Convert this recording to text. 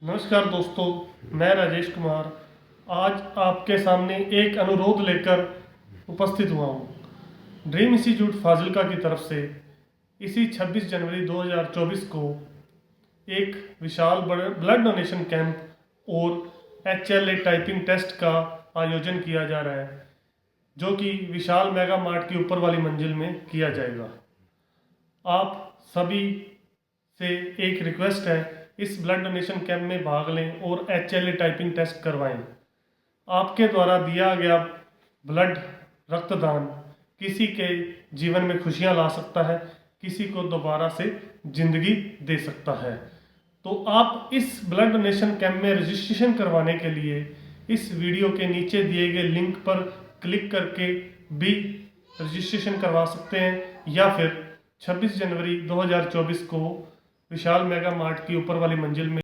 नमस्कार दोस्तों, मैं राजेश कुमार आज आपके सामने एक अनुरोध लेकर उपस्थित हुआ हूँ। ड्रीम इंस्टीट्यूट फाजिल्का की तरफ से इसी 26 जनवरी 2024 को एक विशाल ब्लड डोनेशन कैंप और HLA टाइपिंग टेस्ट का आयोजन किया जा रहा है, जो कि विशाल मेगा मार्ट की ऊपर वाली मंजिल में किया जाएगा। आप सभी से एक रिक्वेस्ट है, इस ब्लड डोनेशन कैंप में भाग लें और HLA टाइपिंग टेस्ट करवाएं। आपके द्वारा दिया गया ब्लड रक्तदान किसी के जीवन में खुशियां ला सकता है, किसी को दोबारा से जिंदगी दे सकता है। तो आप इस ब्लड डोनेशन कैंप में रजिस्ट्रेशन करवाने के लिए इस वीडियो के नीचे दिए गए लिंक पर क्लिक करके भी रजिस्ट्रेशन करवा सकते हैं, या फिर 26 जनवरी 2024 को विशाल मेगा मार्ट की ऊपर वाली मंजिल में